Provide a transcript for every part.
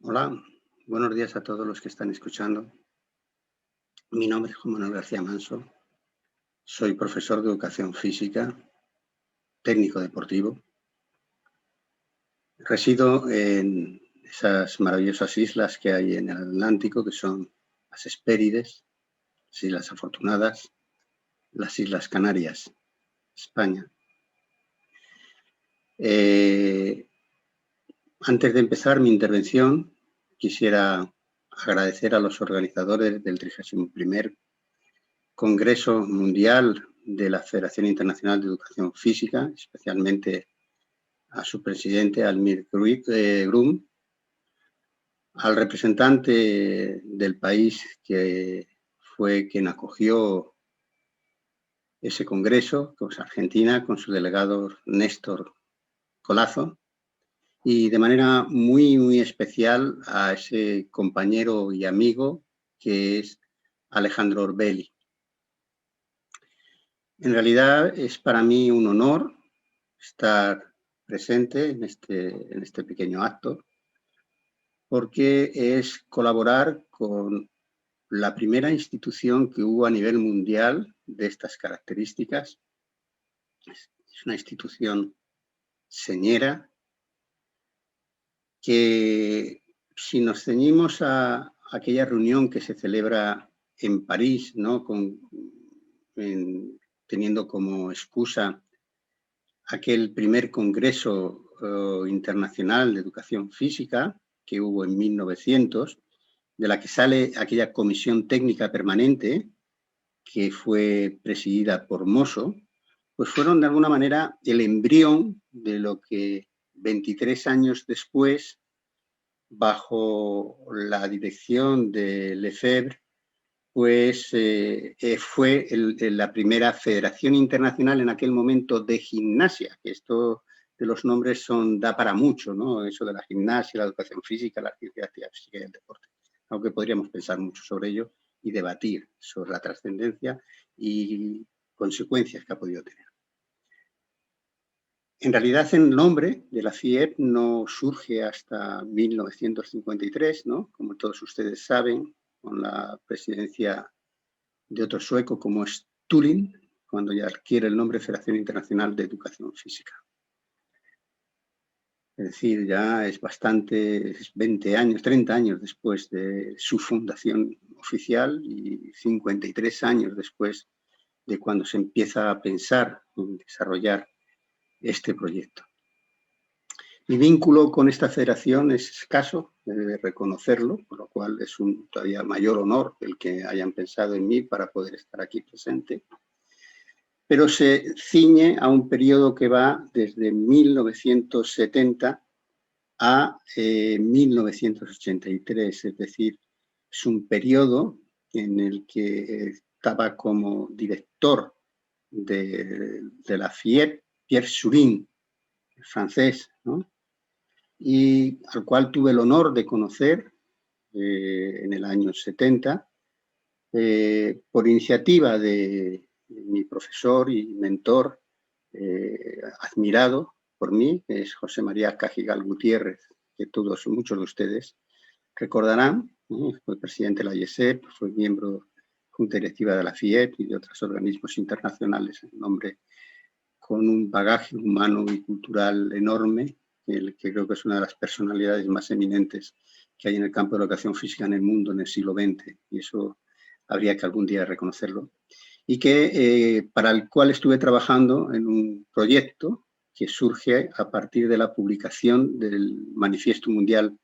Hola, buenos días a todos los que están escuchando. Mi nombre es Juan Manuel García Manso, soy profesor de educación física, técnico deportivo. Resido en esas maravillosas islas que hay en el Atlántico, que son las Hespérides, las Islas Afortunadas, las Islas Canarias, España. Antes de empezar mi intervención, quisiera agradecer a los organizadores del 31º Congreso Mundial de la Federación Internacional de Educación Física, especialmente a su presidente, Almir Grum, al representante del país que fue quien acogió ese congreso, que es Argentina, con su delegado Néstor Colazo, y de manera muy especial a ese compañero y amigo que es Alejandro Orbelli. En realidad es para mí un honor estar presente en este pequeño acto, porque es colaborar con la primera institución que hubo a nivel mundial de estas características. Es una institución señera que, si nos ceñimos a aquella reunión que se celebra en París, ¿no? Teniendo como excusa aquel primer Congreso Internacional de Educación Física que hubo en 1900, de la que sale aquella comisión técnica permanente que fue presidida por Mosso, pues fueron de alguna manera el embrión de lo que 23 años después, bajo la dirección de Lefebvre, pues fue la primera Federación Internacional en aquel momento de gimnasia, que esto de los nombres da para mucho, ¿no? Eso de la gimnasia, la educación física, la actividad física y el deporte. Aunque podríamos pensar mucho sobre ello y debatir sobre la trascendencia y consecuencias que ha podido tener. En realidad, el nombre de la FIEP no surge hasta 1953, ¿no? Como todos ustedes saben, con la presidencia de otro sueco como es Turing, cuando ya adquiere el nombre Federación Internacional de Educación Física. Es decir, ya es 20 años, 30 años después de su fundación oficial y 53 años después de cuando se empieza a pensar en desarrollar este proyecto. Mi vínculo con esta federación es escaso, debe reconocerlo, por lo cual es un todavía mayor honor el que hayan pensado en mí para poder estar aquí presente. Pero se ciñe a un periodo que va desde 1970 a 1983, es decir, es un periodo en el que estaba como director de la FIEP Pierre Surin, francés, ¿no? Y al cual tuve el honor de conocer en el año 70, por iniciativa de mi profesor y mentor, admirado por mí, que es José María Cajigal Gutiérrez, que muchos de ustedes recordarán. Fue presidente de la IESEP, fue miembro junta directiva de la FIEP y de otros organismos internacionales, un hombre con un bagaje humano y cultural enorme, que creo que es una de las personalidades más eminentes que hay en el campo de la educación física en el mundo en el siglo XX, y eso habría que algún día reconocerlo, y que para el cual estuve trabajando en un proyecto que surge a partir de la publicación del Manifiesto Mundial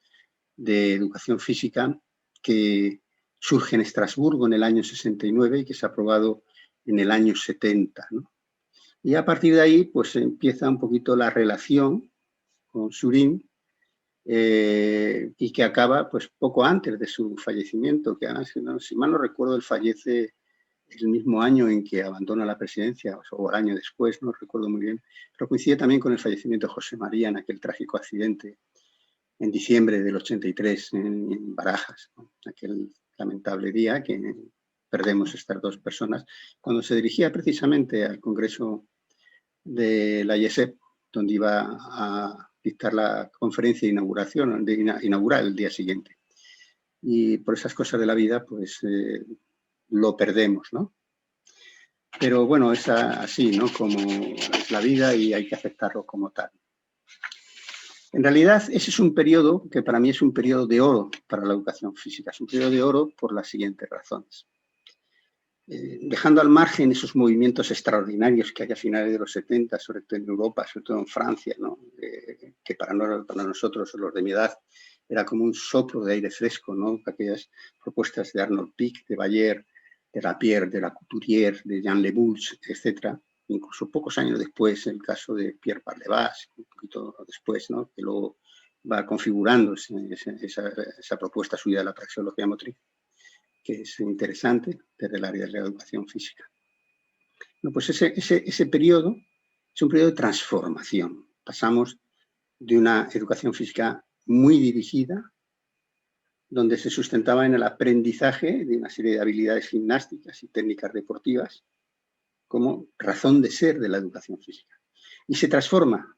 de Educación Física, que surge en Estrasburgo en el año 69 y que se ha aprobado en el año 70, ¿no? Y a partir de ahí, pues empieza un poquito la relación con Surin, y que acaba pues poco antes de su fallecimiento, que además, si mal no recuerdo, él fallece el mismo año en que abandona la presidencia, o el año después, no recuerdo muy bien, pero coincide también con el fallecimiento de José María en aquel trágico accidente en diciembre del 83 en Barajas, ¿no? Aquel lamentable día que perdemos estas dos personas, cuando se dirigía precisamente al Congreso de la IESEP, donde iba a dictar la conferencia inaugural el día siguiente. Y por esas cosas de la vida, pues lo perdemos, ¿no? Pero bueno, es así, ¿no? Como es la vida y hay que aceptarlo como tal. En realidad, ese es un periodo que para mí es un periodo de oro para la educación física. Es un periodo de oro por las siguientes razones. Dejando al margen esos movimientos extraordinarios que hay a finales de los 70, sobre todo en Europa, sobre todo en Francia, ¿no? Que para nosotros, los de mi edad, era como un soplo de aire fresco, ¿no? Aquellas propuestas de Arnold Pic, de Bayer, de Lapierre, de la Couturier, de Jean Lebouche, etc. Incluso pocos años después, el caso de Pierre Parlevas, un poquito después, ¿no? Que luego va configurando esa propuesta suya de la praxeología motriz, que es interesante desde el área de la educación física. Bueno, pues ese periodo es un periodo de transformación. Pasamos de una educación física muy dirigida, donde se sustentaba en el aprendizaje de una serie de habilidades gimnásticas y técnicas deportivas como razón de ser de la educación física. Y se transforma,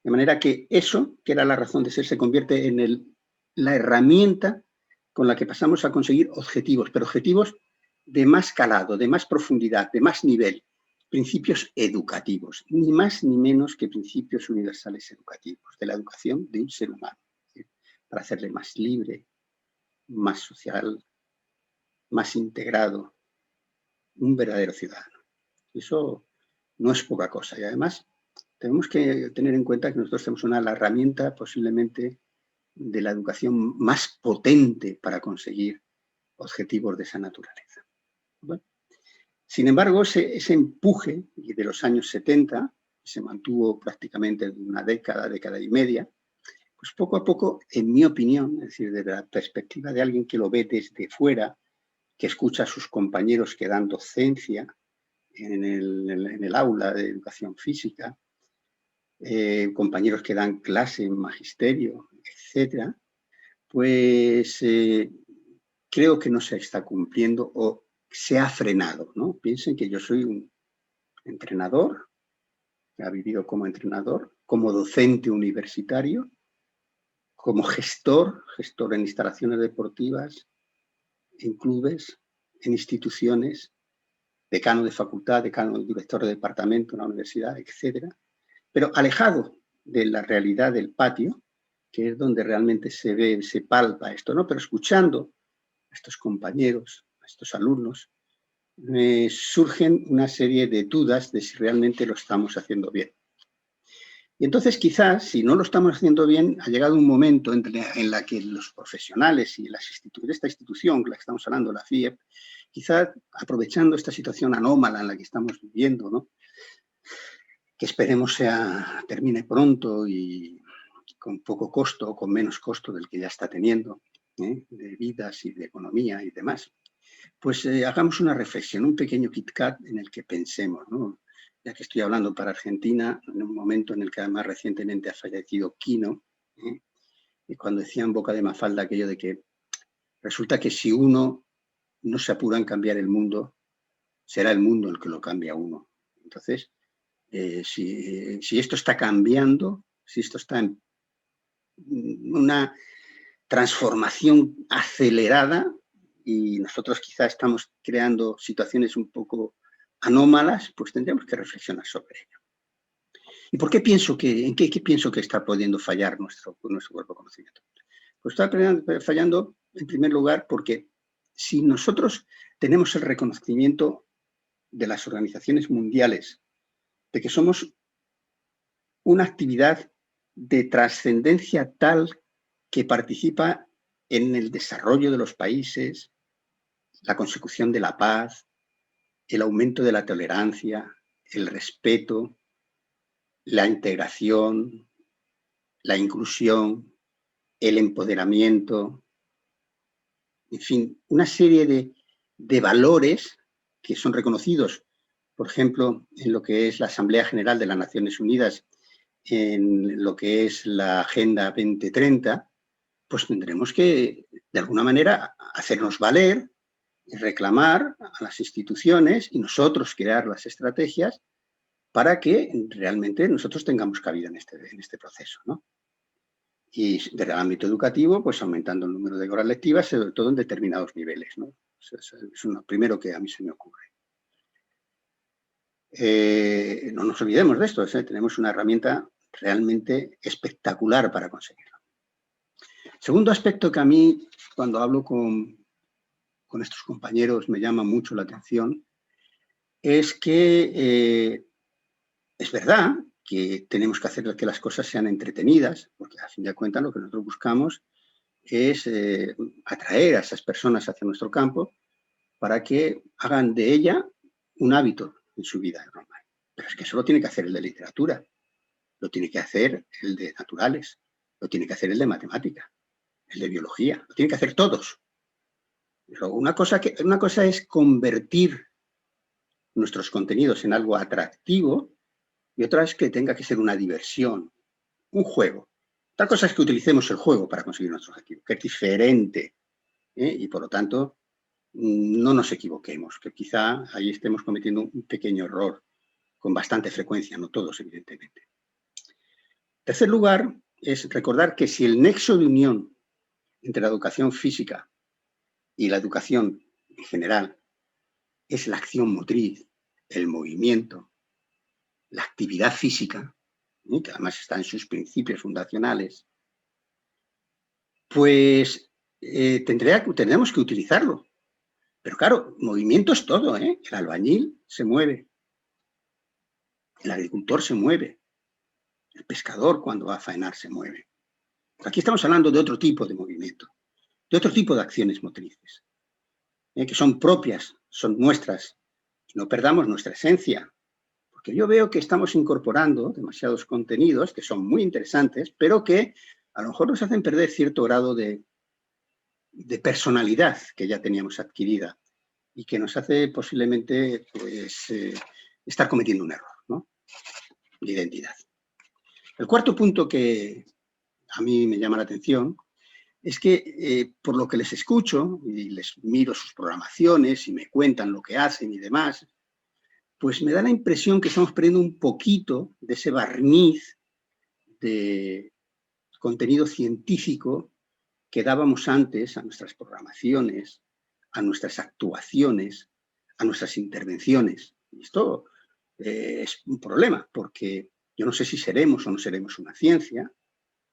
de manera que eso, que era la razón de ser, se convierte en la herramienta con la que pasamos a conseguir objetivos, pero objetivos de más calado, de más profundidad, de más nivel, principios educativos, ni más ni menos que principios universales educativos, de la educación de un ser humano, ¿sí? Para hacerle más libre, más social, más integrado, un verdadero ciudadano. Eso no es poca cosa y además tenemos que tener en cuenta que nosotros tenemos la herramienta posiblemente de la educación más potente para conseguir objetivos de esa naturaleza. Bueno, sin embargo, ese empuje de los años 70, que se mantuvo prácticamente una década y media, pues poco a poco, en mi opinión, es decir, desde la perspectiva de alguien que lo ve desde fuera, que escucha a sus compañeros que dan docencia en el aula de educación física, compañeros que dan clase en magisterio, etcétera, pues creo que no se está cumpliendo o se ha frenado, ¿no? Piensen que yo soy un entrenador, que ha vivido como entrenador, como docente universitario, como gestor en instalaciones deportivas, en clubes, en instituciones, decano de facultad, decano, director de departamento en la universidad, etcétera, pero alejado de la realidad del patio, que es donde realmente se ve, se palpa esto, ¿no? Pero escuchando a estos compañeros, a estos alumnos, surgen una serie de dudas de si realmente lo estamos haciendo bien. Y entonces quizás, si no lo estamos haciendo bien, ha llegado un momento en la que los profesionales y de esta institución, que la que estamos hablando, la FIEP, quizás aprovechando esta situación anómala en la que estamos viviendo, ¿no? Que esperemos termine pronto y con poco costo o con menos costo del que ya está teniendo, de vidas y de economía y demás, pues hagamos una reflexión, un pequeño KitKat en el que pensemos, ¿no? Ya que estoy hablando para Argentina, en un momento en el que además recientemente ha fallecido Quino, y cuando decía en boca de Mafalda aquello de que resulta que si uno no se apura en cambiar el mundo, será el mundo el que lo cambia a uno. Entonces, si esto está cambiando, si esto está en una transformación acelerada y nosotros quizá estamos creando situaciones un poco anómalas, pues tendríamos que reflexionar sobre ello. ¿Y por qué pienso en qué pienso que está pudiendo fallar nuestro cuerpo de conocimiento? Pues está fallando, en primer lugar, porque si nosotros tenemos el reconocimiento de las organizaciones mundiales de que somos una actividad de trascendencia tal que participa en el desarrollo de los países, la consecución de la paz, el aumento de la tolerancia, el respeto, la integración, la inclusión, el empoderamiento, en fin, una serie de valores que son reconocidos, por ejemplo, en lo que es la Asamblea General de las Naciones Unidas, en lo que es la Agenda 2030, pues tendremos que, de alguna manera, hacernos valer y reclamar a las instituciones y nosotros crear las estrategias para que realmente nosotros tengamos cabida en este proceso, ¿no? Y desde el ámbito educativo, pues aumentando el número de horas lectivas, sobre todo en determinados niveles, ¿no? Es lo primero que a mí se me ocurre. No nos olvidemos de esto, tenemos una herramienta realmente espectacular para conseguirlo. Segundo aspecto que a mí, cuando hablo con estos compañeros, me llama mucho la atención, es que es verdad que tenemos que hacer que las cosas sean entretenidas, porque a fin de cuentas lo que nosotros buscamos es atraer a esas personas hacia nuestro campo para que hagan de ella un hábito en su vida normal. Pero es que eso lo tiene que hacer el de literatura, lo tiene que hacer el de naturales, lo tiene que hacer el de matemática, el de biología, lo tienen que hacer todos. Pero una cosa es convertir nuestros contenidos en algo atractivo y otra es que tenga que ser una diversión, un juego. Otra cosa es que utilicemos el juego para conseguir nuestro objetivo, que es diferente, y por lo tanto no nos equivoquemos, que quizá ahí estemos cometiendo un pequeño error con bastante frecuencia, no todos, evidentemente. En tercer lugar, es recordar que si el nexo de unión entre la educación física y la educación en general es la acción motriz, el movimiento, la actividad física, que además está en sus principios fundacionales, pues tendremos que utilizarlo. Pero claro, movimiento es todo, ¿eh? El albañil se mueve, el agricultor se mueve, el pescador cuando va a faenar se mueve. Pero aquí estamos hablando de otro tipo de movimiento, de otro tipo de acciones motrices, que son propias, son nuestras, y no perdamos nuestra esencia, porque yo veo que estamos incorporando demasiados contenidos que son muy interesantes, pero que a lo mejor nos hacen perder cierto grado de personalidad que ya teníamos adquirida y que nos hace posiblemente pues, estar cometiendo un error, ¿no? De identidad. El cuarto punto que a mí me llama la atención es que por lo que les escucho y les miro sus programaciones y me cuentan lo que hacen y demás, pues me da la impresión que estamos perdiendo un poquito de ese barniz de contenido científico que dábamos antes a nuestras programaciones, a nuestras actuaciones, a nuestras intervenciones. Y esto es un problema, porque yo no sé si seremos o no seremos una ciencia,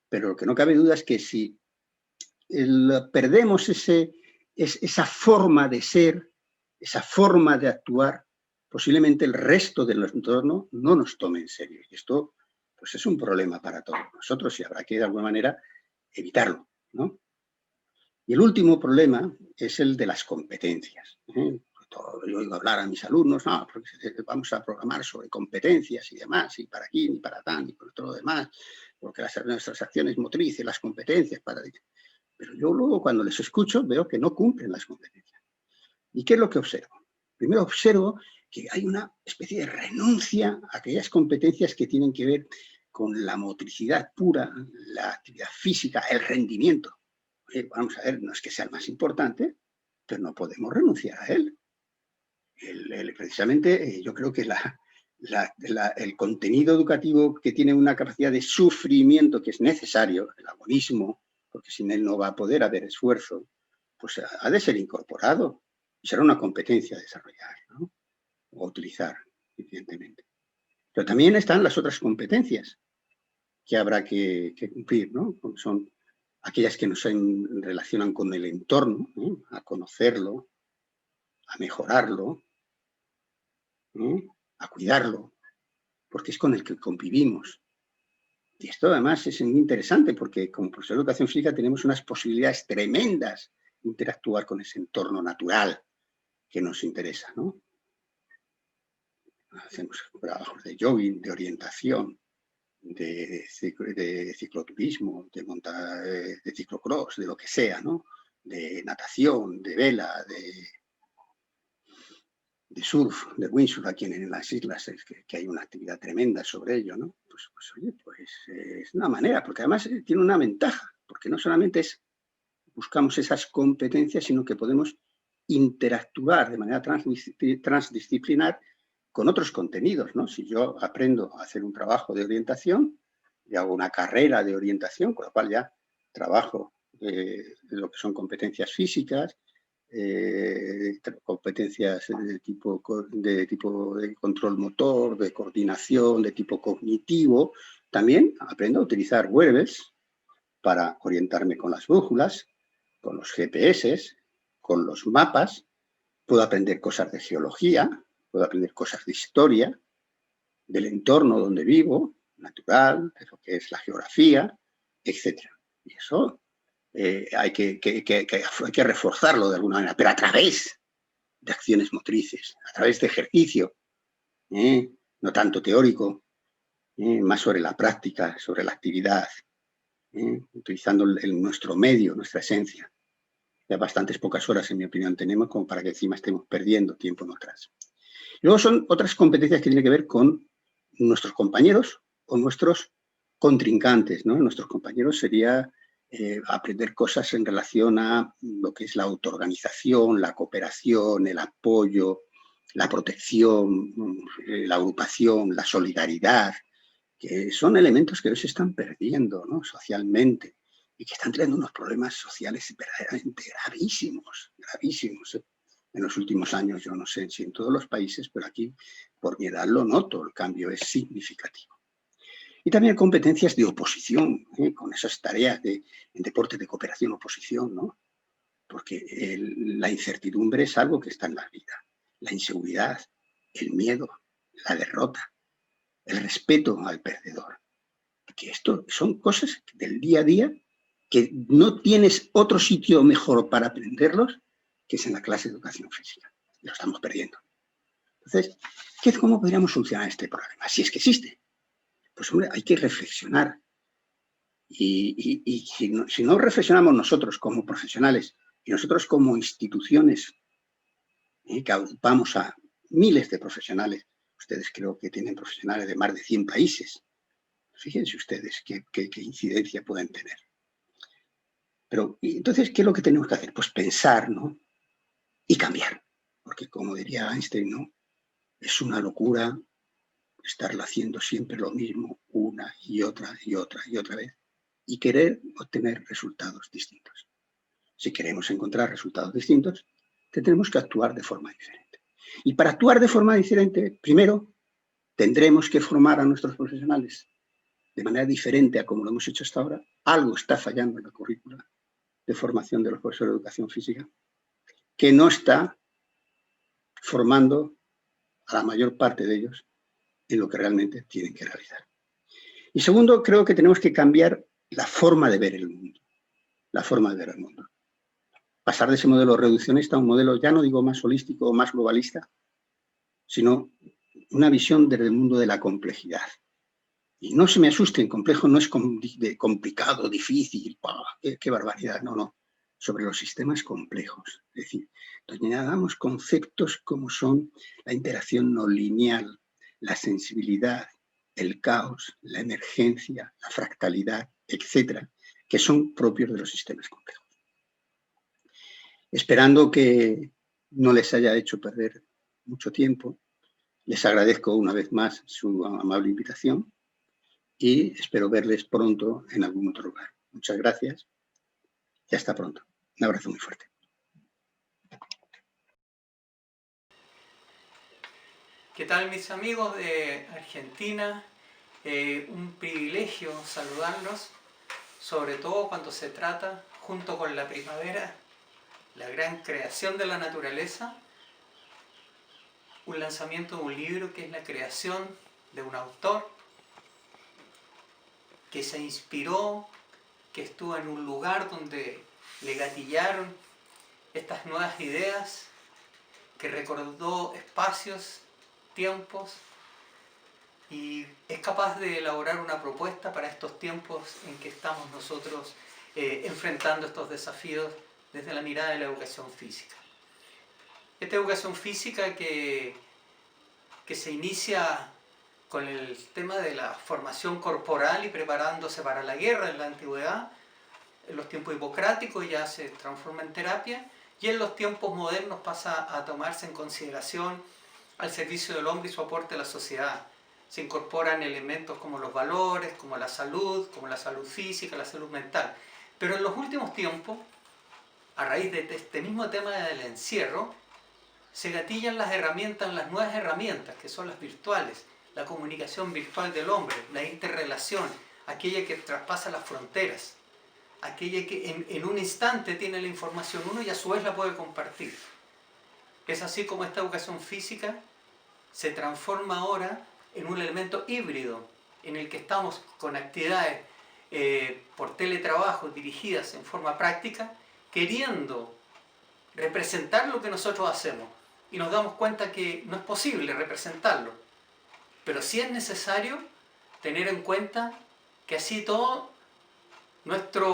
pero lo que no cabe duda es que si perdemos esa forma de ser, esa forma de actuar, posiblemente el resto del entorno no nos tome en serio. Y esto pues, es un problema para todos nosotros y habrá que, de alguna manera, evitarlo, ¿no? Y el último problema es el de las competencias. Yo oigo hablar a mis alumnos, no, porque vamos a programar sobre competencias y demás, y para aquí, ni para tal, ni por todo lo demás, porque nuestras acciones motrices, las competencias, pero yo luego cuando les escucho veo que no cumplen las competencias. ¿Y qué es lo que observo? Primero observo que hay una especie de renuncia a aquellas competencias que tienen que ver con la motricidad pura, la actividad física, el rendimiento. Vamos a ver, no es que sea el más importante, pero no podemos renunciar a él. Precisamente yo creo que el contenido educativo que tiene una capacidad de sufrimiento que es necesario, el agonismo, porque sin él no va a poder haber esfuerzo, pues ha de ser incorporado y será una competencia a desarrollar, ¿no? O utilizar, evidentemente. Pero también están las otras competencias que habrá que cumplir, ¿no? Son aquellas que nos relacionan con el entorno, ¿no? A conocerlo, a mejorarlo, ¿no? A cuidarlo, porque es con el que convivimos. Y esto además es muy interesante porque como profesor de educación física tenemos unas posibilidades tremendas de interactuar con ese entorno natural que nos interesa, ¿no? Hacemos trabajos de jogging, de orientación, de cicloturismo, de ciclocross, de lo que sea, ¿no? De natación, de vela, de surf, de windsurf aquí en las islas, que hay una actividad tremenda sobre ello, ¿no? Pues oye, pues es una manera, porque además tiene una ventaja, porque no solamente buscamos esas competencias, sino que podemos interactuar de manera transdisciplinar con otros contenidos, ¿no? Si yo aprendo a hacer un trabajo de orientación, y hago una carrera de orientación, con lo cual ya trabajo lo que son competencias físicas, competencias de tipo de control motor, de coordinación, de tipo cognitivo. También aprendo a utilizar wearables para orientarme con las brújulas, con los GPS, con los mapas. Puedo aprender cosas de geología, puedo aprender cosas de historia, del entorno donde vivo, natural, de lo que es la geografía, etc. Y eso hay que reforzarlo de alguna manera, pero a través de acciones motrices, a través de ejercicio, no tanto teórico, más sobre la práctica, sobre la actividad, utilizando nuestro medio, nuestra esencia. Ya bastantes pocas horas, en mi opinión, tenemos como para que encima estemos perdiendo tiempo en otras. Luego son otras competencias que tienen que ver con nuestros compañeros o nuestros contrincantes, ¿no? Nuestros compañeros sería aprender cosas en relación a lo que es la autoorganización, la cooperación, el apoyo, la protección, la agrupación, la solidaridad, que son elementos que hoy se están perdiendo, ¿no? Socialmente, y que están trayendo unos problemas sociales verdaderamente gravísimos, gravísimos. En los últimos años, yo no sé si en todos los países, pero aquí, por mi edad, lo noto, el cambio es significativo. Y también competencias de oposición, con esas tareas en deportes de cooperación, oposición, ¿no? Porque la incertidumbre es algo que está en la vida. La inseguridad, el miedo, la derrota, el respeto al perdedor. Que esto son cosas del día a día que no tienes otro sitio mejor para aprenderlos que es en la clase de educación física. Y lo estamos perdiendo. Entonces, ¿cómo podríamos solucionar este problema? Si es que existe. Pues, hombre, hay que reflexionar. Y si no reflexionamos nosotros como profesionales y nosotros como instituciones que agrupamos a miles de profesionales, ustedes creo que tienen profesionales de más de 100 países. Fíjense ustedes qué incidencia pueden tener. Pero, entonces, ¿qué es lo que tenemos que hacer? Pues pensar, ¿no? Y cambiar. Porque, como diría Einstein, ¿no? Es una locura estarlo haciendo siempre lo mismo una y otra y otra y otra vez y querer obtener resultados distintos. Si queremos encontrar resultados distintos, tendremos que actuar de forma diferente. Y para actuar de forma diferente, primero, tendremos que formar a nuestros profesionales de manera diferente a como lo hemos hecho hasta ahora. Algo está fallando en la currícula de formación de los profesores de educación física, que no está formando a la mayor parte de ellos en lo que realmente tienen que realizar. Y segundo, creo que tenemos que cambiar la forma de ver el mundo. La forma de ver el mundo. Pasar de ese modelo reduccionista a un modelo, ya no digo más holístico o más globalista, sino una visión desde el mundo de la complejidad. Y no se me asusten, complejo no es complicado, difícil, qué barbaridad, no. Sobre los sistemas complejos. Es decir, donde hagamos conceptos como son la interacción no lineal, la sensibilidad, el caos, la emergencia, la fractalidad, etcétera, que son propios de los sistemas complejos. Esperando que no les haya hecho perder mucho tiempo, les agradezco una vez más su amable invitación y espero verles pronto en algún otro lugar. Muchas gracias y hasta pronto. Un abrazo muy fuerte. ¿Qué tal, mis amigos de Argentina? Un privilegio saludarlos, sobre todo cuando se trata, junto con la primavera, la gran creación de la naturaleza, un lanzamiento de un libro que es la creación de un autor que se inspiró, que estuvo en un lugar donde le gatillaron estas nuevas ideas, que recordó espacios, tiempos, y es capaz de elaborar una propuesta para estos tiempos en que estamos nosotros enfrentando estos desafíos desde la mirada de la educación física. Esta educación física que se inicia con el tema de la formación corporal y preparándose para la guerra en la antigüedad, en los tiempos hipocráticos ya se transforma en terapia, y en los tiempos modernos pasa a tomarse en consideración al servicio del hombre y su aporte a la sociedad. Se incorporan elementos como los valores, como la salud física, la salud mental. Pero en los últimos tiempos, a raíz de este mismo tema del encierro, se gatillan las herramientas, las nuevas herramientas, que son las virtuales, la comunicación virtual del hombre, la interrelación, aquella que traspasa las fronteras, aquella que en un instante tiene la información uno y a su vez la puede compartir. Es así como esta educación física se transforma ahora en un elemento híbrido, en el que estamos con actividades por teletrabajo dirigidas en forma práctica, queriendo representar lo que nosotros hacemos. Y nos damos cuenta que no es posible representarlo. Pero sí es necesario tener en cuenta que así todo, nuestro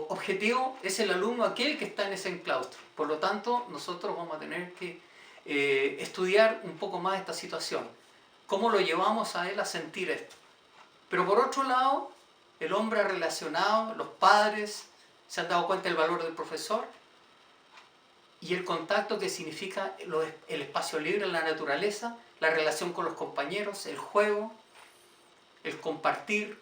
objetivo es el alumno aquel que está en ese enclaustro. Por lo tanto, nosotros vamos a tener que estudiar un poco más esta situación. ¿Cómo lo llevamos a él a sentir esto? Pero por otro lado, el hombre ha relacionado, los padres se han dado cuenta del valor del profesor y el contacto que significa el espacio libre en la naturaleza, la relación con los compañeros, el juego, el compartir,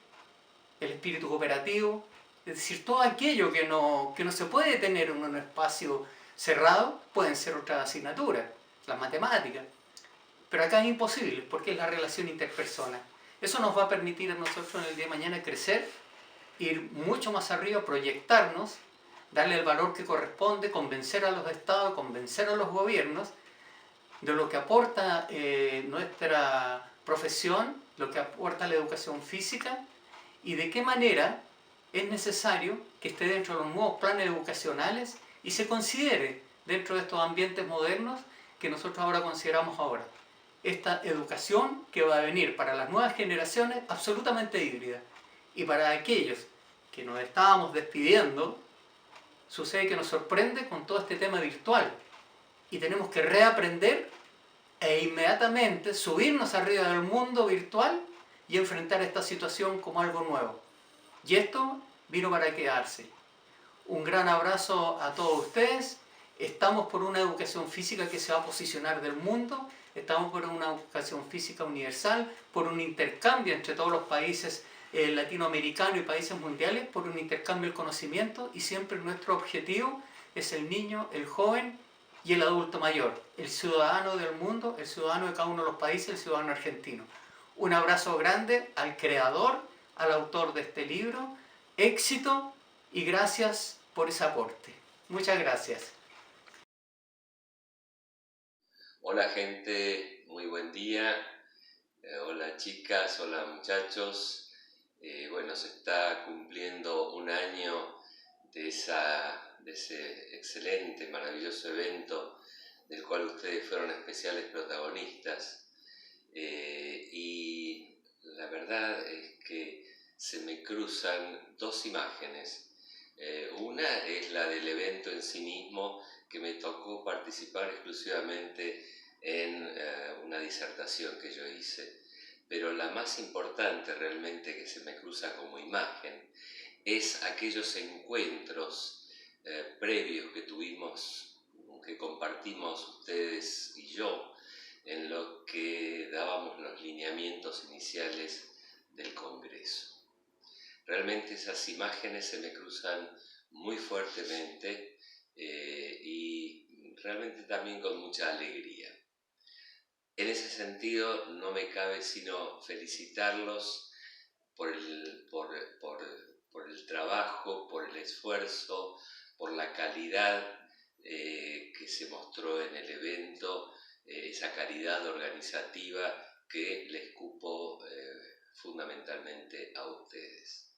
el espíritu cooperativo, es decir, todo aquello que no se puede tener en un espacio cerrado, pueden ser otras asignaturas, las matemáticas, pero acá es imposible porque es la relación interpersonal. Eso nos va a permitir a nosotros en el día de mañana crecer, ir mucho más arriba, proyectarnos, darle el valor que corresponde, convencer a los estados, convencer a los gobiernos de lo que aporta nuestra profesión, lo que aporta la educación física y de qué manera es necesario que esté dentro de los nuevos planes educacionales y se considere dentro de estos ambientes modernos que nosotros ahora consideramos ahora. Esta educación que va a venir para las nuevas generaciones absolutamente híbrida. Y para aquellos que nos estábamos despidiendo, sucede que nos sorprende con todo este tema virtual. Y tenemos que reaprender e inmediatamente subirnos arriba del mundo virtual y enfrentar esta situación como algo nuevo. Y esto vino para quedarse. Un gran abrazo a todos ustedes. Estamos por una educación física que se va a posicionar del mundo. Estamos por una educación física universal, por un intercambio entre todos los países latinoamericanos y países mundiales, por un intercambio del conocimiento y siempre nuestro objetivo es el niño, el joven y el adulto mayor, el ciudadano del mundo, el ciudadano de cada uno de los países, el ciudadano argentino. Un abrazo grande al creador, al autor de este libro. Éxito y gracias por ese aporte. Muchas gracias. Hola gente, muy buen día. Hola chicas, hola muchachos. Bueno, se está cumpliendo un año de ese excelente, maravilloso evento del cual ustedes fueron especiales protagonistas. Y la verdad es que se me cruzan dos imágenes. Una es la del evento en sí mismo, que me tocó participar exclusivamente en una disertación que yo hice. Pero la más importante realmente que se me cruza como imagen es aquellos encuentros previos que tuvimos, que compartimos ustedes y yo, en lo que dábamos los lineamientos iniciales del Congreso. Realmente esas imágenes se me cruzan muy fuertemente y realmente también con mucha alegría. En ese sentido no me cabe sino felicitarlos por el trabajo, por el esfuerzo, por la calidad que se mostró en el evento, esa calidad organizativa que les cupo fundamentalmente a ustedes.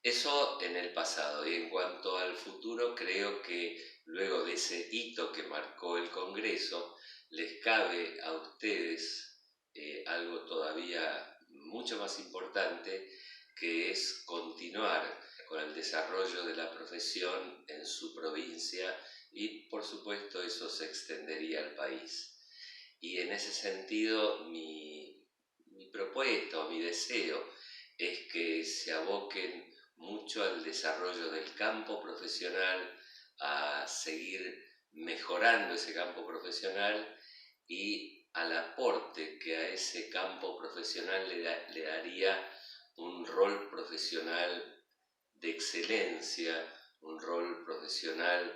Eso en el pasado, y en cuanto al futuro, creo que luego de ese hito que marcó el Congreso, les cabe a ustedes algo todavía mucho más importante, que es continuar con el desarrollo de la profesión en su provincia y por supuesto eso se extendería al país. Y en ese sentido mi propuesta, mi deseo es que se aboquen mucho al desarrollo del campo profesional, a seguir mejorando ese campo profesional y al aporte que a ese campo profesional le daría un rol profesional de excelencia, un rol profesional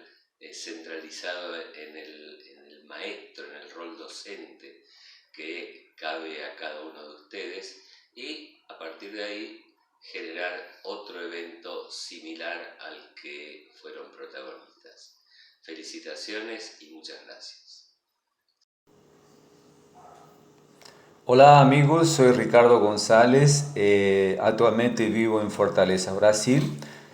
centralizado en el maestro, en el rol docente que cabe a cada uno de ustedes, y a partir de ahí generar otro evento similar al que fueron protagonistas. Felicitaciones y muchas gracias. Hola amigos, soy Ricardo González, actualmente vivo en Fortaleza, Brasil.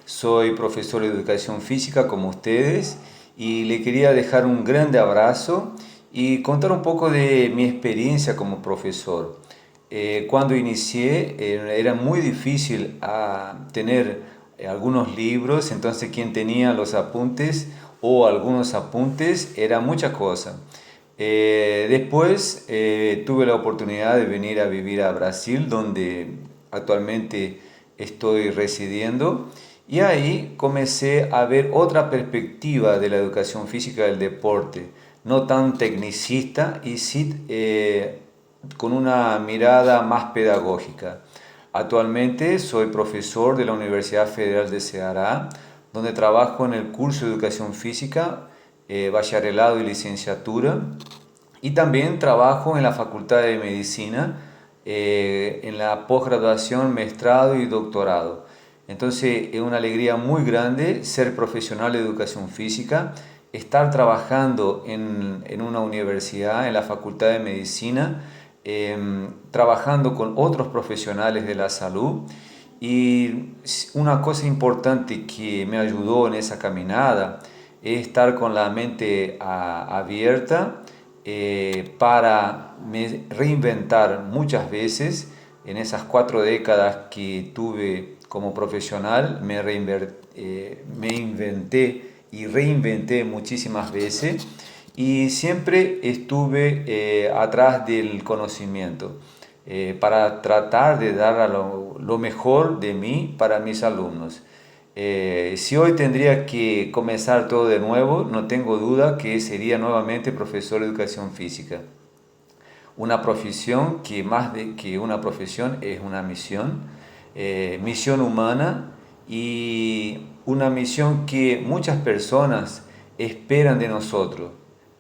Soy profesor de educación física como ustedes y le quería dejar un grande abrazo y contar un poco de mi experiencia como profesor. Cuando inicié era muy difícil tener algunos libros, entonces quien tenía los apuntes o algunos apuntes era mucha cosa. Después tuve la oportunidad de venir a vivir a Brasil, donde actualmente estoy residiendo, y ahí comencé a ver otra perspectiva de la educación física del deporte, no tan tecnicista y sí con una mirada más pedagógica. Actualmente soy profesor de la Universidad Federal de Ceará, donde trabajo en el curso de educación física, bacharelado y licenciatura, y también trabajo en la Facultad de Medicina, en la posgraduación, maestrado y doctorado. Entonces es una alegría muy grande ser profesional de educación física, estar trabajando en una universidad, en la Facultad de Medicina, trabajando con otros profesionales de la salud. Y una cosa importante que me ayudó en esa caminada es estar con la mente abierta para reinventar muchas veces. En esas 4 décadas que tuve como profesional me inventé y reinventé muchísimas veces y siempre estuve atrás del conocimiento para tratar de dar lo mejor de mí para mis alumnos. Si hoy tendría que comenzar todo de nuevo, no tengo duda que sería nuevamente profesor de educación física. Una profesión que más de que una profesión es una misión, misión humana y una misión que muchas personas esperan de nosotros,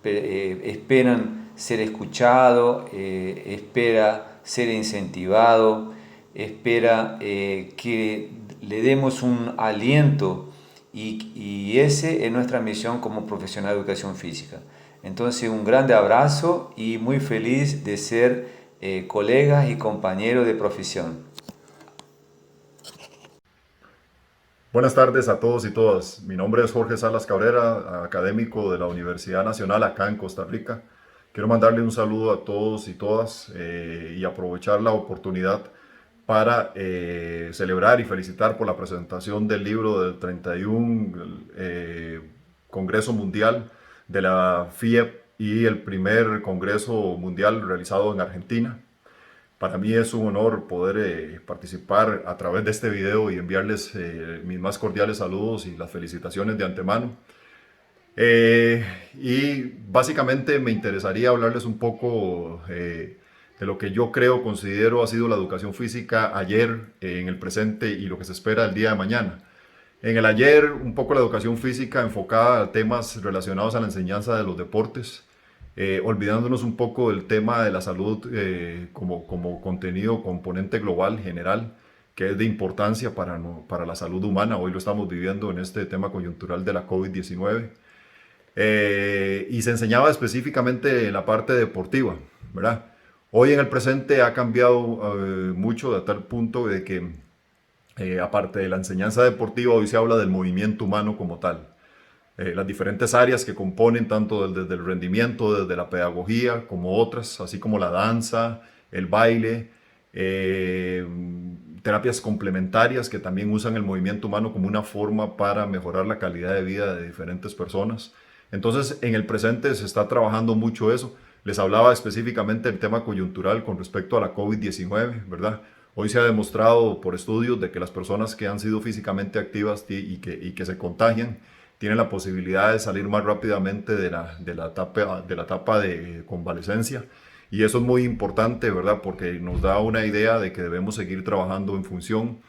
esperan ser escuchado, espera ser incentivado, espera que le demos un aliento y ese es nuestra misión como profesional de educación física. Entonces un grande abrazo y muy feliz de ser colegas y compañeros de profesión. Buenas tardes a todos y todas. Mi nombre es Jorge Salas Cabrera, académico de la Universidad Nacional acá en Costa Rica. Quiero mandarle un saludo a todos y todas y aprovechar la oportunidad para celebrar y felicitar por la presentación del libro del 31 Congreso Mundial de la FIEP y el primer Congreso Mundial realizado en Argentina. Para mí es un honor poder participar a través de este video y enviarles mis más cordiales saludos y las felicitaciones de antemano. Y básicamente me interesaría hablarles un poco de lo que yo creo, considero ha sido la educación física ayer, en el presente y lo que se espera el día de mañana. En el ayer, un poco la educación física enfocada a temas relacionados a la enseñanza de los deportes, olvidándonos un poco del tema de la salud como contenido, componente global general, que es de importancia para la salud humana. Hoy lo estamos viviendo en este tema coyuntural de la COVID-19. Y se enseñaba específicamente en la parte deportiva, ¿verdad? Hoy en el presente ha cambiado mucho a tal punto de que aparte de la enseñanza deportiva, hoy se habla del movimiento humano como tal. Las diferentes áreas que componen tanto desde el rendimiento, desde la pedagogía, como otras, así como la danza, el baile, terapias complementarias que también usan el movimiento humano como una forma para mejorar la calidad de vida de diferentes personas. Entonces, en el presente se está trabajando mucho eso. Les hablaba específicamente del tema coyuntural con respecto a la COVID-19, ¿verdad? Hoy se ha demostrado por estudios de que las personas que han sido físicamente activas y que se contagian tienen la posibilidad de salir más rápidamente de la etapa de convalecencia Y eso es muy importante, ¿verdad? Porque nos da una idea de que debemos seguir trabajando en función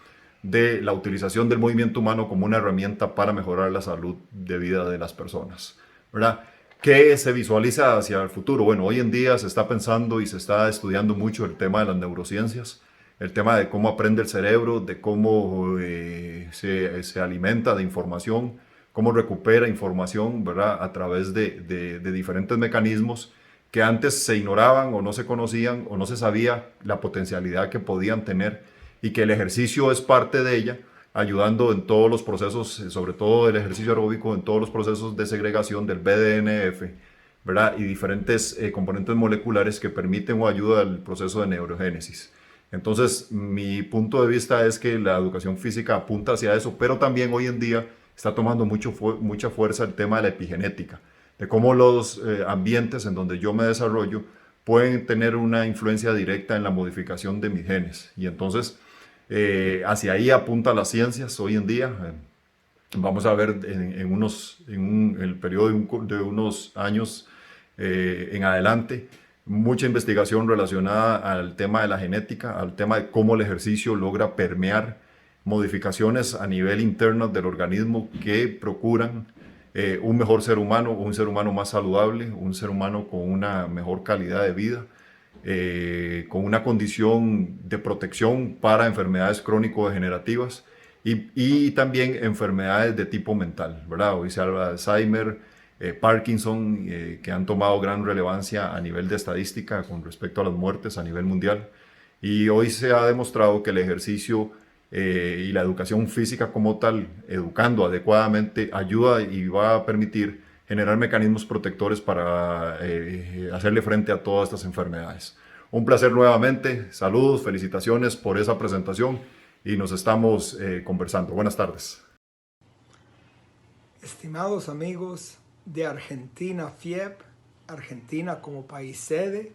de la utilización del movimiento humano como una herramienta para mejorar la salud de vida de las personas, ¿verdad? ¿Qué se visualiza hacia el futuro? Bueno, hoy en día se está pensando y se está estudiando mucho el tema de las neurociencias, el tema de cómo aprende el cerebro, de cómo se alimenta de información, cómo recupera información, ¿verdad? A través de diferentes mecanismos que antes se ignoraban o no se conocían o no se sabía la potencialidad que podían tener y que el ejercicio es parte de ella, ayudando en todos los procesos, sobre todo el ejercicio aeróbico, en todos los procesos de segregación del BDNF, ¿verdad? Y diferentes componentes moleculares que permiten o ayudan al proceso de neurogénesis. Entonces, mi punto de vista es que la educación física apunta hacia eso, pero también hoy en día está tomando mucha fuerza el tema de la epigenética, de cómo los ambientes en donde yo me desarrollo pueden tener una influencia directa en la modificación de mis genes. Y entonces, hacia ahí apunta las ciencias hoy en día. Vamos a ver en el periodo de unos años en adelante mucha investigación relacionada al tema de la genética, al tema de cómo el ejercicio logra permear modificaciones a nivel interno del organismo que procuran un mejor ser humano, un ser humano más saludable, un ser humano con una mejor calidad de vida, con una condición de protección para enfermedades crónico-degenerativas y también enfermedades de tipo mental, ¿verdad? Hoy se habla de Alzheimer, Parkinson, que han tomado gran relevancia a nivel de estadística con respecto a las muertes a nivel mundial. Y hoy se ha demostrado que el ejercicio y la educación física como tal, educando adecuadamente, ayuda y va a permitir generar mecanismos protectores para hacerle frente a todas estas enfermedades. Un placer nuevamente, saludos, felicitaciones por esa presentación y nos estamos conversando. Buenas tardes. Estimados amigos de Argentina FIEP, Argentina como país sede,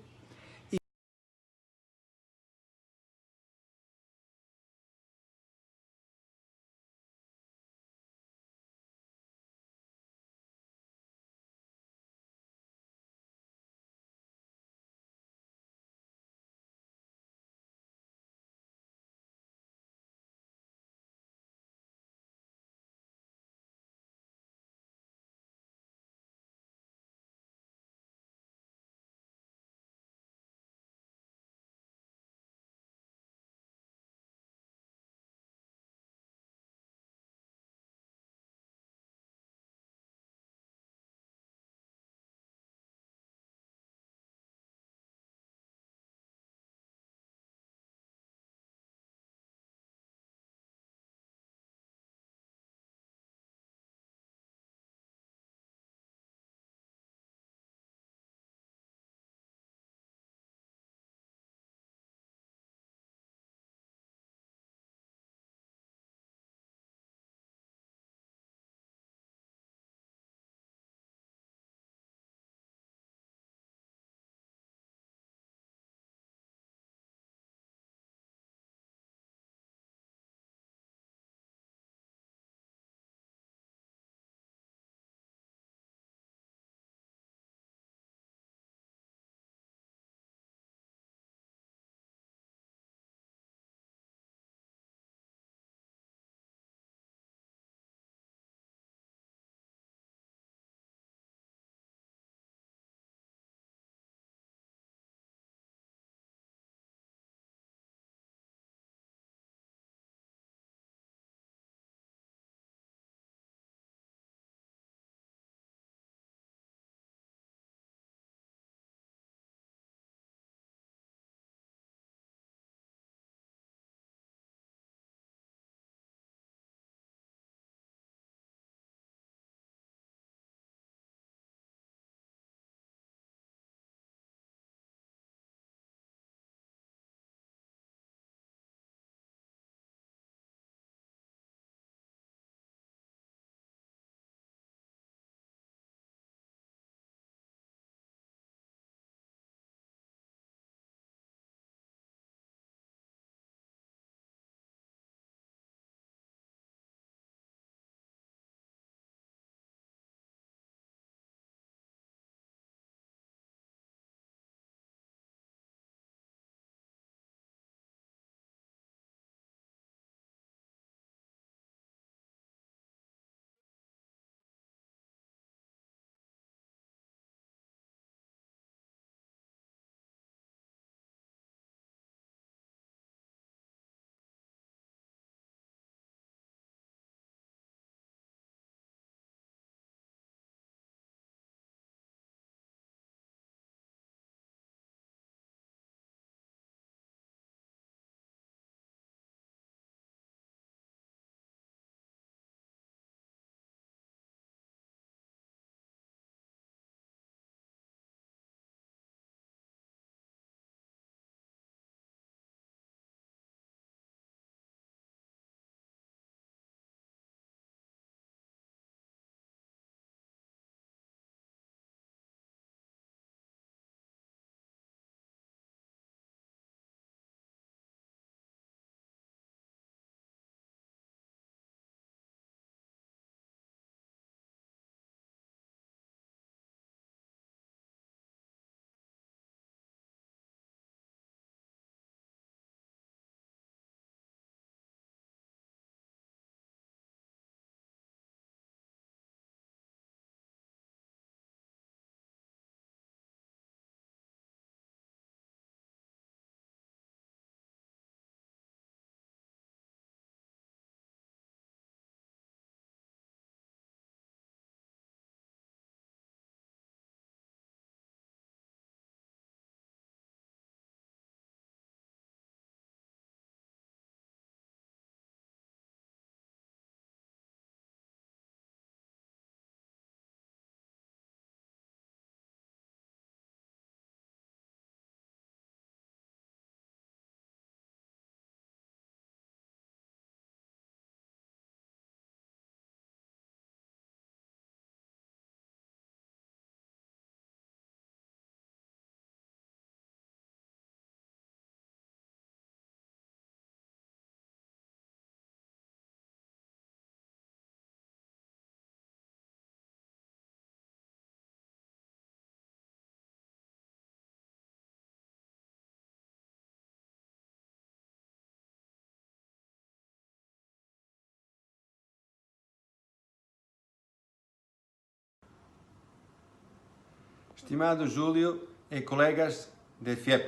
estimado Júlio e colegas de FIEP.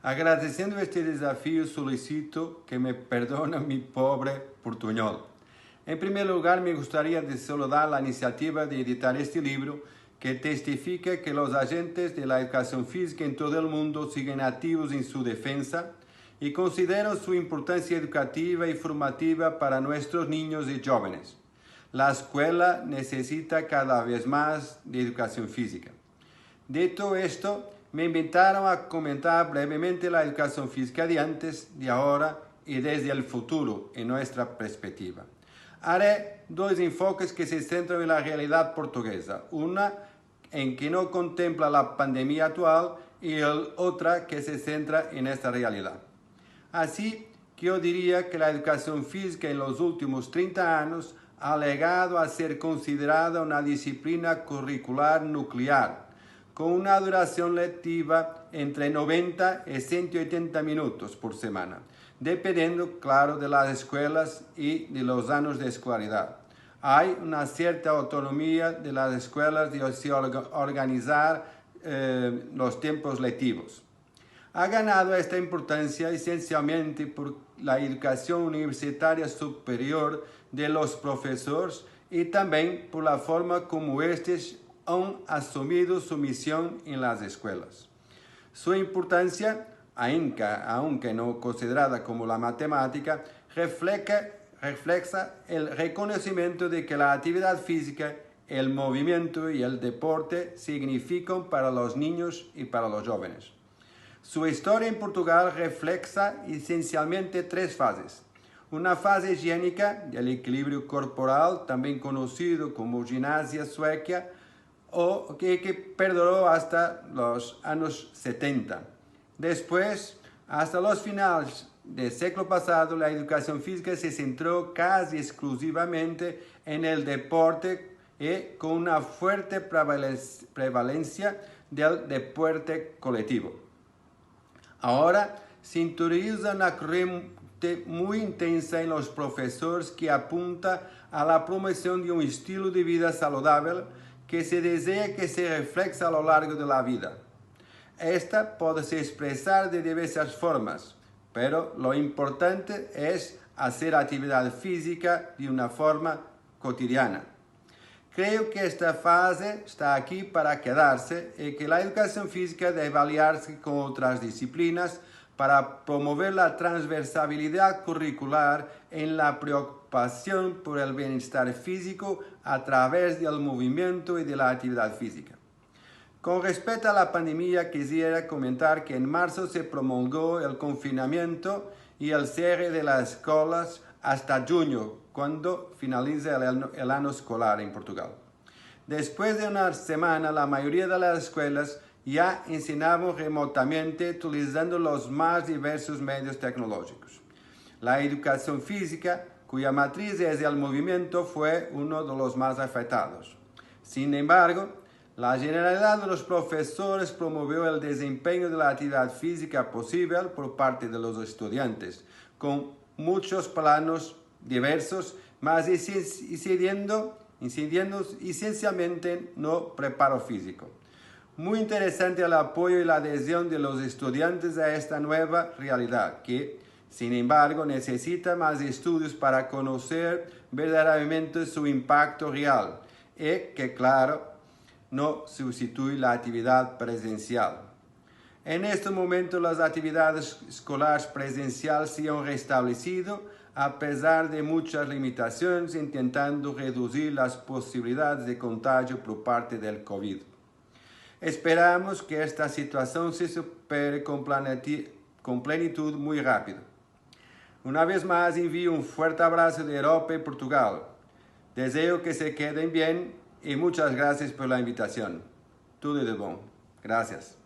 Agradecendo este desafio, solicito que me perdone mi pobre portuñol. En primer lugar, me gustaría de saludar la iniciativa de editar este libro que testifica que los agentes de la educación física en todo el mundo siguen activos en su defensa y consideran su importancia educativa y formativa para nuestros niños y jóvenes. La escuela necesita cada vez más de educación física. Dicho esto, me invitaron a comentar brevemente la educación física de antes, de ahora y desde el futuro en nuestra perspectiva. Haré dos enfoques que se centran en la realidad portuguesa, una en que no contempla la pandemia actual y otra que se centra en esta realidad. Así que yo diría que la educación física en los últimos 30 años ha llegado a ser considerada una disciplina curricular nuclear, con una duración lectiva entre 90 y 180 minutos por semana, dependiendo, claro, de las escuelas y de los años de escolaridad. Hay una cierta autonomía de las escuelas de organizar los tiempos lectivos. Ha ganado esta importancia esencialmente por la educación universitaria superior de los profesores y también por la forma como estos han asumido su misión en las escuelas. Su importancia, aunque no considerada como la matemática, refleja el reconocimiento de que la actividad física, el movimiento y el deporte significan para los niños y para los jóvenes. Su historia en Portugal refleja esencialmente tres fases. Una fase higiénica del equilibrio corporal, también conocido como gimnasia sueca, o que perduró hasta los años 70. Después, hasta los finales del siglo pasado, la educación física se centró casi exclusivamente en el deporte y con una fuerte prevalencia del deporte colectivo. Ahora se introduce una corriente muy intensa en los profesores que apunta a la promoción de un estilo de vida saludable que se desea que se refleje a lo largo de la vida. Esta puede se expresar de diversas formas, pero lo importante es hacer actividad física de una forma cotidiana. Creo que esta fase está aquí para quedarse y que la educación física debe aliarse con otras disciplinas para promover la transversalidad curricular en la preocupación por el bienestar físico a través del movimiento y de la actividad física. Con respecto a la pandemia, quisiera comentar que en marzo se promulgó el confinamiento y el cierre de las escuelas hasta junio, cuando finaliza el año escolar en Portugal. Después de una semana, la mayoría de las escuelas ya enseñaban remotamente utilizando los más diversos medios tecnológicos. La educación física, cuya matriz es el movimiento, fue uno de los más afectados. Sin embargo, la generalidad de los profesores promovió el desempeño de la actividad física posible por parte de los estudiantes, con muchos planos diversos, mas incidiendo esencialmente en no preparo físico. Muy interesante el apoyo y la adhesión de los estudiantes a esta nueva realidad, que, sin embargo, necesita más estudios para conocer verdaderamente su impacto real y que, claro, no sustituye la actividad presencial. En este momento, las actividades escolares presenciales se han restablecido a pesar de muchas limitaciones, intentando reducir las posibilidades de contagio por parte del COVID. Esperamos que esta situación se supere con plenitud muy rápido. Una vez más, envío un fuerte abrazo de Europa y Portugal. Deseo que se queden bien y muchas gracias por la invitación. Tudo de bom. Gracias.